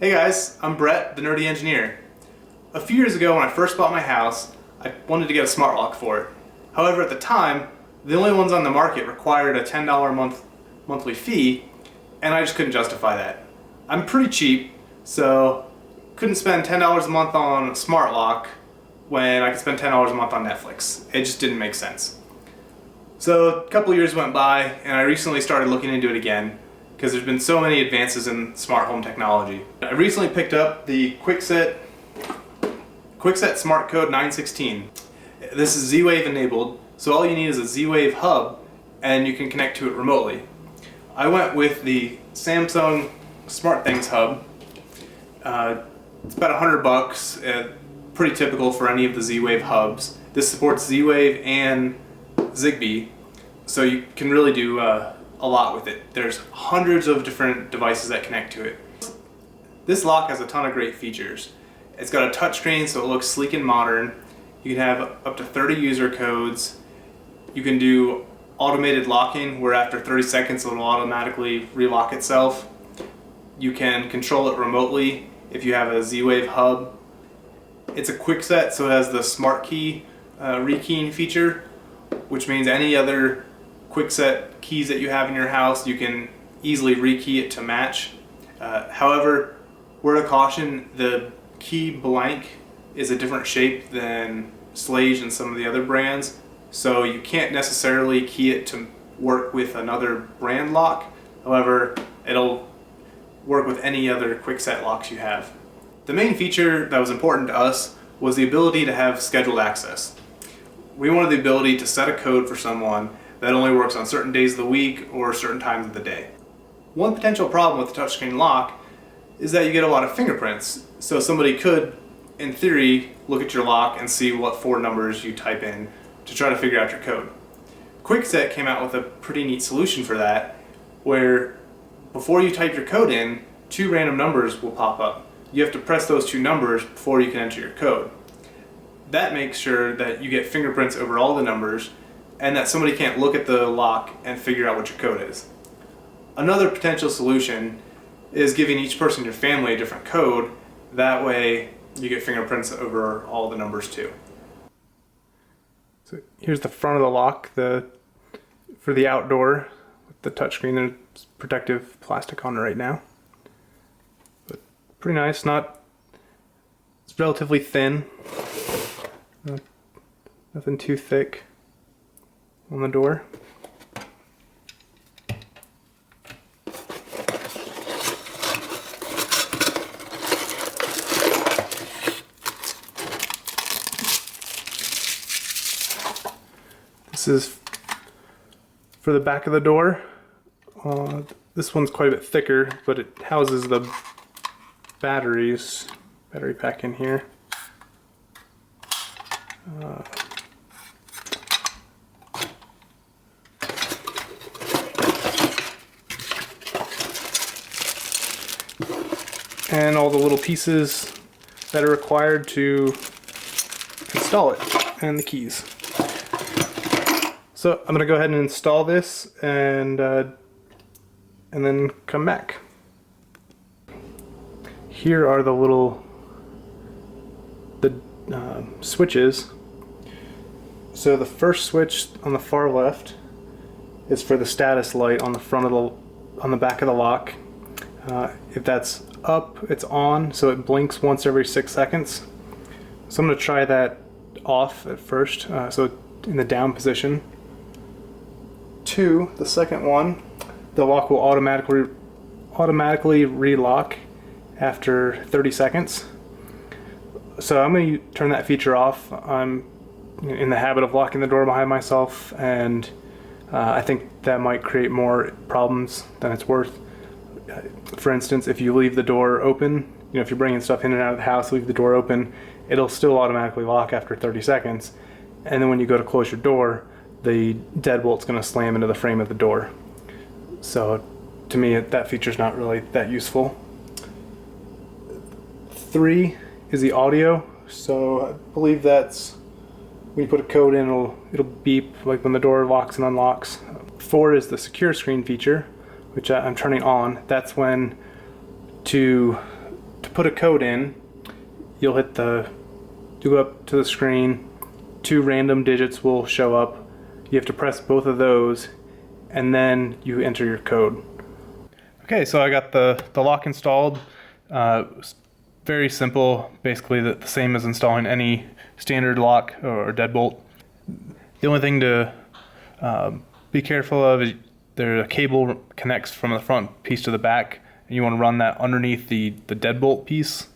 Hey guys, I'm Brett, the Nerdy Engineer. A few years ago when I first bought my house, I wanted to get a smart lock for it. However, at the time, the only ones on the market required a $10 monthly fee, and I just couldn't justify that. I'm pretty cheap, so couldn't spend $10 a month on a smart lock when I could spend $10 a month on Netflix. It just didn't make sense. So a couple years went by, and I recently started looking into it again, because there's been so many advances in smart home technology. I recently picked up the Kwikset SmartCode 916. This is Z-Wave enabled, so all you need is a Z-Wave hub and you can connect to it remotely. I went with the Samsung SmartThings Hub. It's about $100, pretty typical for any of the Z-Wave hubs. This supports Z-Wave and Zigbee, so you can really do a lot with it. There's hundreds of different devices that connect to it. This lock has a ton of great features. It's got a touchscreen, so it looks sleek and modern. You can have up to 30 user codes. You can do automated locking, where after 30 seconds it'll automatically relock itself. You can control it remotely if you have a Z-Wave hub. It's a Kwikset, so it has the smart key rekeying feature, which means any other Kwikset keys that you have in your house, you can easily rekey it to match. However, word of caution, the key blank is a different shape than Slage and some of the other brands, so you can't necessarily key it to work with another brand lock. However, it'll work with any other Kwikset locks you have. The main feature that was important to us was the ability to have scheduled access. We wanted the ability to set a code for someone that only works on certain days of the week or certain times of the day. One potential problem with the touchscreen lock is that you get a lot of fingerprints, so somebody could, in theory, look at your lock and see what 4 numbers you type in to try to figure out your code. Kwikset came out with a pretty neat solution for that, where before you type your code in, 2 random numbers will pop up. You have to press those 2 numbers before you can enter your code. That makes sure that you get fingerprints over all the numbers and that somebody can't look at the lock and figure out what your code is. Another potential solution is giving each person in your family a different code. That way you get fingerprints over all the numbers too. So here's the front of the lock for the outdoor with the touchscreen. There's protective plastic on it right now. But pretty nice. It's relatively thin. Nothing too thick on the door. This is for the back of the door. This one's quite a bit thicker, but it houses the battery pack in here. And all the little pieces that are required to install it, and the keys. So I'm going to go ahead and install this and then come back. Here are the switches. So the first switch on the far left is for the status light on the back of the lock. If that's up, it's on, so it blinks once every 6 seconds. So I'm going to try that off at first, so in the down position. 2, the second one, the lock will automatically relock after 30 seconds. So I'm going to turn that feature off. I'm in the habit of locking the door behind myself, and I think that might create more problems than it's worth. For instance, if you leave the door open, if you're bringing stuff in and out of the house, leave the door open, it'll still automatically lock after 30 seconds. And then when you go to close your door, the deadbolt's going to slam into the frame of the door. So to me, that feature's not really that useful. 3 is the audio. So I believe that's when you put a code in, it'll beep like when the door locks and unlocks. 4 is the secure screen feature, which I'm turning on. That's when to put a code in, you'll go up to the screen, 2 random digits will show up. You have to press both of those, and then you enter your code. Okay, so I got the lock installed. Very simple, basically the same as installing any standard lock or deadbolt. The only thing to be careful of is a cable connects from the front piece to the back, and you want to run that underneath the deadbolt piece.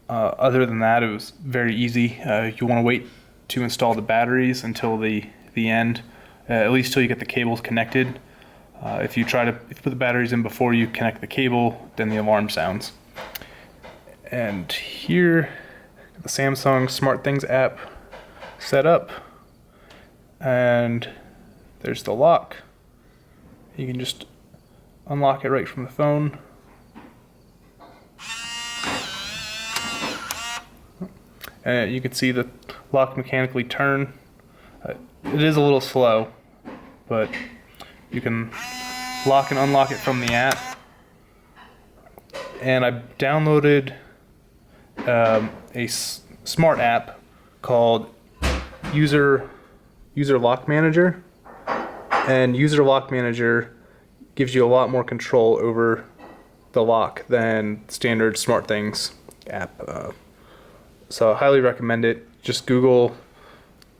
Other than that, it was very easy. You want to wait to install the batteries until the end, at least till you get the cables connected. If you put the batteries in before you connect the cable, then the alarm sounds. And here, the Samsung SmartThings app set up, and there's the lock. You can just unlock it right from the phone. And you can see the lock mechanically turn. It is a little slow, but you can lock and unlock it from the app. And I downloaded a smart app called User Lock Manager, and User Lock Manager gives you a lot more control over the lock than standard SmartThings app. So I highly recommend it. Just Google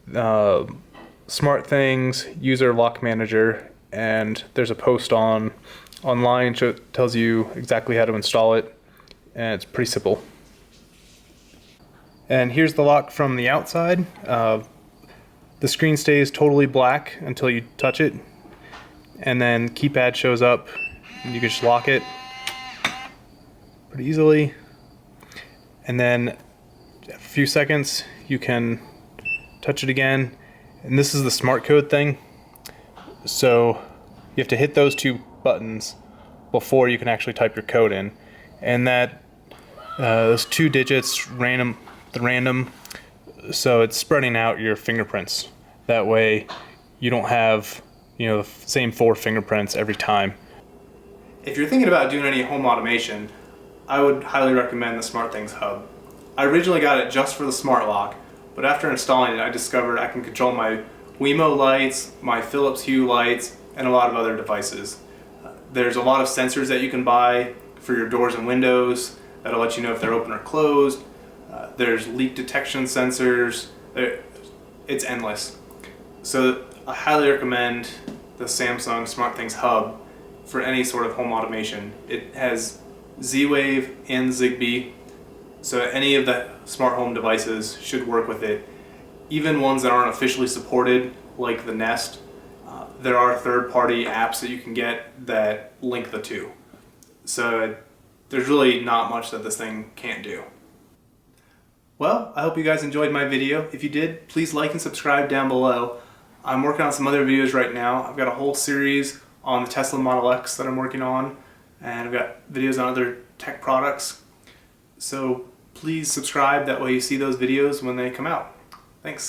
SmartThings User Lock Manager, and there's a post online that tells you exactly how to install it, and it's pretty simple. And here's the lock from the outside. The screen stays totally black until you touch it, and then keypad shows up, and you can just lock it pretty easily. And then a few seconds you can touch it again, and this is the SmartCode thing. So you have to hit those 2 buttons before you can actually type your code in, and that those 2 digits random, so it's spreading out your fingerprints. That way you don't have the same 4 fingerprints every time. If you're thinking about doing any home automation, I would highly recommend the SmartThings Hub. I originally got it just for the smart lock, but after installing it I discovered I can control my Wemo lights, my Philips Hue lights, and a lot of other devices. There's a lot of sensors that you can buy for your doors and windows that'll let you know if they're open or closed. There's leak detection sensors. It's endless. So I highly recommend the Samsung SmartThings Hub for any sort of home automation. It has Z-Wave and Zigbee, so any of the smart home devices should work with it. Even ones that aren't officially supported, like the Nest, there are third-party apps that you can get that link the two. So there's really not much that this thing can't do. Well, I hope you guys enjoyed my video. If you did, please like and subscribe down below. I'm working on some other videos right now. I've got a whole series on the Tesla Model X that I'm working on, and I've got videos on other tech products. So please subscribe, that way you see those videos when they come out. Thanks.